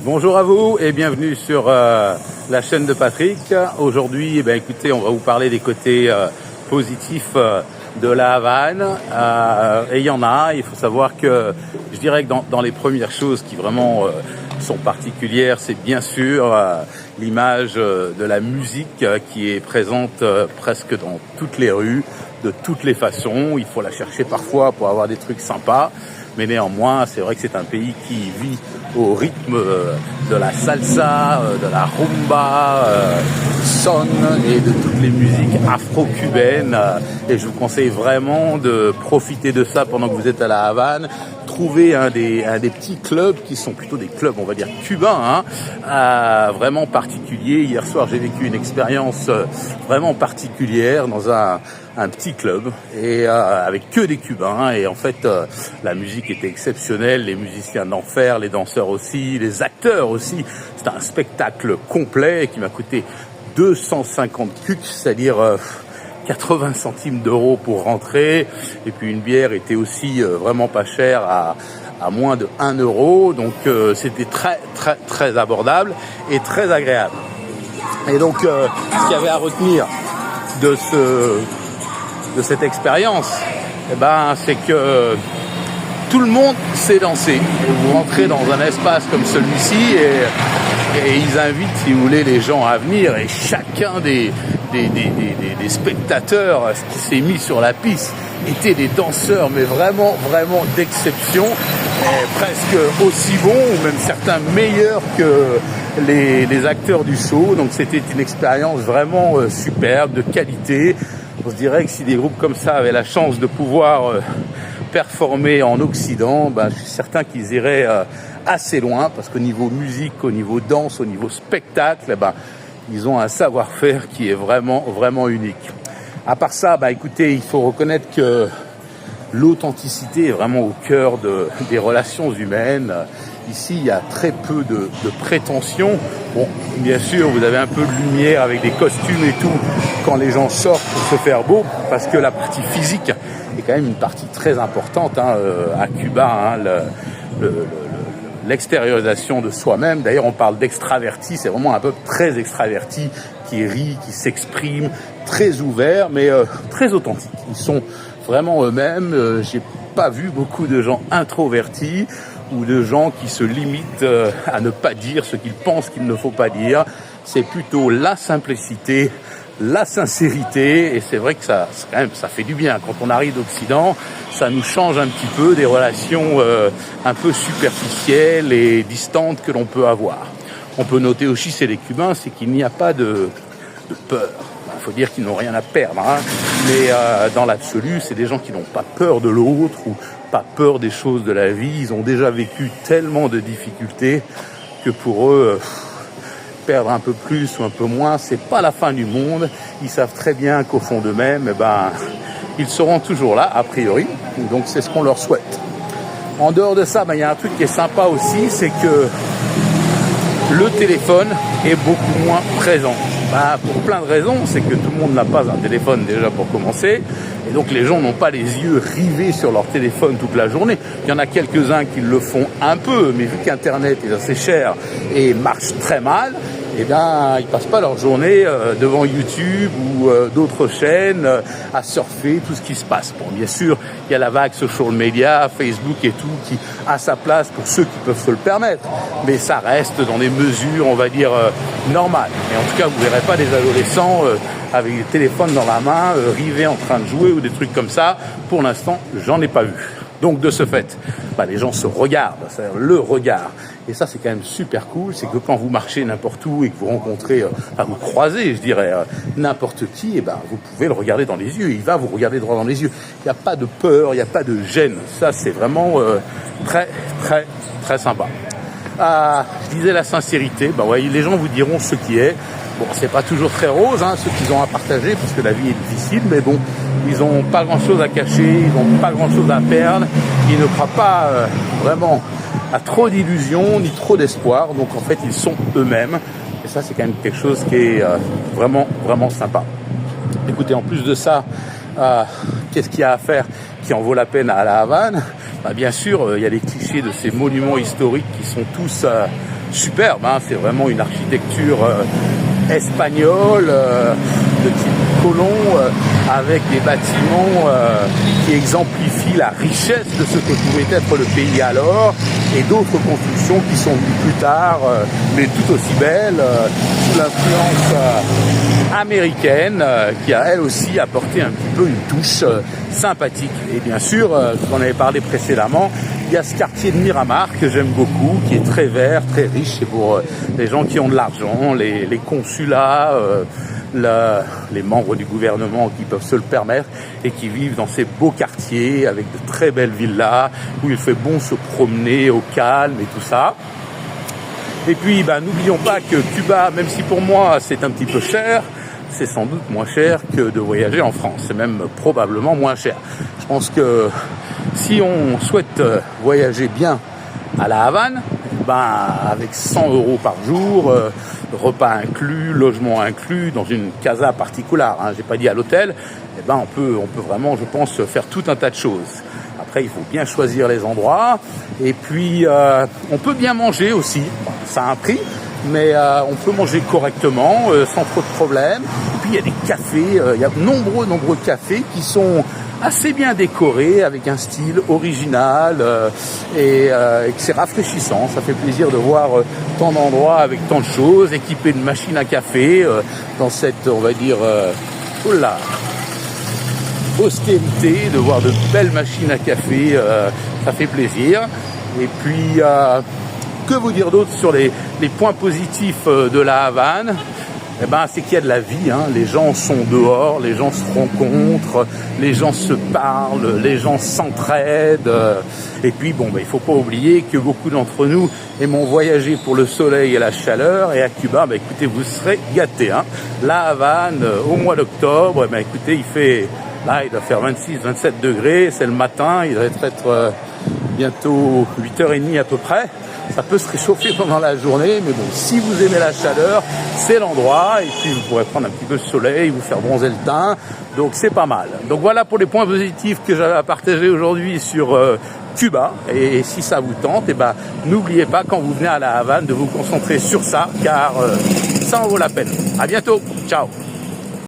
Bonjour à vous et bienvenue sur la chaîne de Patrick. Aujourd'hui, écoutez, on va vous parler des côtés positifs de la Havane. Et il y en a. Il faut savoir que je dirais que dans les premières choses qui vraiment sont particulières, c'est bien sûr l'image de la musique qui est présente presque dans toutes les rues, de toutes les façons. Il faut la chercher parfois pour avoir des trucs sympas. Mais néanmoins, c'est vrai que c'est un pays qui vit au rythme de la salsa, de la rumba, son et de toutes les musiques afro-cubaines. Et je vous conseille vraiment de profiter de ça pendant que vous êtes à la Havane. Trouver un des petits clubs qui sont plutôt des clubs, on va dire, cubains, vraiment particuliers. Hier soir, j'ai vécu une expérience vraiment particulière dans un petit club et avec que des Cubains. Et en fait, la musique était exceptionnelle, les musiciens d'enfer, les danseurs aussi, les acteurs aussi. C'était un spectacle complet qui m'a coûté 250 cucs, c'est-à-dire 80 centimes d'euros pour rentrer. Et puis une bière était aussi vraiment pas chère à moins de 1 euro. Donc c'était très très très abordable et très agréable. Et donc ce qu'il y avait à retenir de cette expérience, c'est que tout le monde sait danser. Et vous rentrez dans un espace comme celui-ci et ils invitent, si vous voulez, les gens à venir. Et chacun des spectateurs qui s'est mis sur la piste étaient des danseurs, mais vraiment, vraiment d'exception, presque aussi bons, ou même certains meilleurs que les acteurs du show. Donc c'était une expérience vraiment superbe, de qualité. On se dirait que si des groupes comme ça avaient la chance de pouvoir performer en Occident, je suis certain qu'ils iraient assez loin, parce qu'au niveau musique, au niveau danse, au niveau spectacle, ils ont un savoir-faire qui est vraiment, vraiment unique. À part ça, écoutez, il faut reconnaître que l'authenticité est vraiment au cœur des relations humaines. Ici, il y a très peu de prétention. Bon, bien sûr, vous avez un peu de lumière avec des costumes et tout quand les gens sortent pour se faire beau, parce que la partie physique est quand même une partie très importante à Cuba. L'extériorisation de soi-même. D'ailleurs, on parle d'extraverti. C'est vraiment un peuple très extraverti qui rit, qui s'exprime, très ouvert, mais très authentique. Ils sont vraiment eux-mêmes. J'ai pas vu beaucoup de gens introvertis ou de gens qui se limitent à ne pas dire ce qu'ils pensent qu'il ne faut pas dire. C'est plutôt la simplicité, la sincérité, et c'est vrai que ça fait du bien. Quand on arrive d'Occident, ça nous change un petit peu des relations un peu superficielles et distantes que l'on peut avoir. On peut noter aussi chez les Cubains, c'est qu'il n'y a pas de peur. Il faut dire qu'ils n'ont rien à perdre, mais dans l'absolu, c'est des gens qui n'ont pas peur de l'autre ou pas peur des choses de la vie. Ils ont déjà vécu tellement de difficultés que pour eux, perdre un peu plus ou un peu moins, c'est pas la fin du monde. Ils savent très bien qu'au fond d'eux-mêmes, ils seront toujours là, a priori. Donc c'est ce qu'on leur souhaite. En dehors de ça, il y a un truc qui est sympa aussi, c'est que le téléphone est beaucoup moins présent. Pour plein de raisons, c'est que tout le monde n'a pas un téléphone déjà pour commencer, et donc les gens n'ont pas les yeux rivés sur leur téléphone toute la journée. Il y en a quelques-uns qui le font un peu, mais vu qu'Internet est assez cher et marche très mal, ils passent pas leur journée devant YouTube ou d'autres chaînes à surfer tout ce qui se passe. Bon, bien sûr, il y a la vague social media, Facebook et tout, qui a sa place pour ceux qui peuvent se le permettre, mais ça reste dans des mesures, on va dire, normales. Et en tout cas, vous verrez pas des adolescents avec des téléphones dans la main, rivés en train de jouer ou des trucs comme ça. Pour l'instant, j'en ai pas vu. Donc de ce fait, les gens se regardent, c'est-à-dire le regard. Et ça, c'est quand même super cool, c'est que quand vous marchez n'importe où et que vous rencontrez, vous croisez, je dirais, n'importe qui, vous pouvez le regarder dans les yeux, il va vous regarder droit dans les yeux. Il n'y a pas de peur, il n'y a pas de gêne. Ça, c'est vraiment très, très, très sympa. Je disais la sincérité, les gens vous diront ce qui est. Bon, c'est pas toujours très rose, ce qu'ils ont à partager, parce que la vie est difficile, mais bon, ils n'ont pas grand-chose à cacher, ils n'ont pas grand-chose à perdre, ils ne croient pas vraiment à trop d'illusions, ni trop d'espoir, donc en fait, ils sont eux-mêmes, et ça, c'est quand même quelque chose qui est vraiment, vraiment sympa. Écoutez, en plus de ça, qu'est-ce qu'il y a à faire qui en vaut la peine à la Havane? Bien sûr, il y a les clichés de ces monuments historiques qui sont tous superbe, hein, c'est vraiment une architecture espagnole de type colon, avec des bâtiments qui exemplifient la richesse de ce que pouvait être le pays alors, et d'autres constructions qui sont venues plus tard, mais tout aussi belles, sous l'influence américaine, qui a elle aussi apporté un petit peu une touche sympathique. Et bien sûr, j'en avais parlé précédemment, il y a ce quartier de Miramar que j'aime beaucoup, qui est très vert, très riche, c'est pour les gens qui ont de l'argent, les consulats, les membres du gouvernement qui peuvent se le permettre et qui vivent dans ces beaux quartiers avec de très belles villas où il fait bon se promener au calme et tout ça. Et puis, n'oublions pas que Cuba, même si pour moi c'est un petit peu cher, c'est sans doute moins cher que de voyager en France. C'est même probablement moins cher. Je pense que si on souhaite voyager bien à La Havane, avec 100 € par jour, repas inclus, logement inclus, dans une casa particulière, j'ai pas dit à l'hôtel, on peut vraiment, je pense, faire tout un tas de choses. Après, il faut bien choisir les endroits, et puis on peut bien manger aussi. Ça a un prix, mais on peut manger correctement, sans trop de problèmes. Et puis il y a des cafés, il y a nombreux cafés qui sont assez bien décoré, avec un style original, et que c'est rafraîchissant. Ça fait plaisir de voir tant d'endroits avec tant de choses, équipés de machines à café, dans cette, on va dire, austérité, de voir de belles machines à café, ça fait plaisir. Et puis, que vous dire d'autre sur les points positifs de La Havane? C'est qu'il y a de la vie, Les gens sont dehors, les gens se rencontrent, les gens se parlent, les gens s'entraident. Et puis, il faut pas oublier que beaucoup d'entre nous aimons voyager pour le soleil et la chaleur. Et à Cuba, écoutez, vous serez gâtés, La Havane, au mois d'octobre, écoutez, il doit faire 26, 27 degrés, c'est le matin, il doit être bientôt 8h30 à peu près. Ça peut se réchauffer pendant la journée, mais si vous aimez la chaleur, c'est l'endroit, et puis vous pourrez prendre un petit peu de soleil, vous faire bronzer le teint, donc c'est pas mal. Donc voilà pour les points positifs que j'avais à partager aujourd'hui sur Cuba, et si ça vous tente, n'oubliez pas quand vous venez à La Havane de vous concentrer sur ça, car ça en vaut la peine. À bientôt, ciao.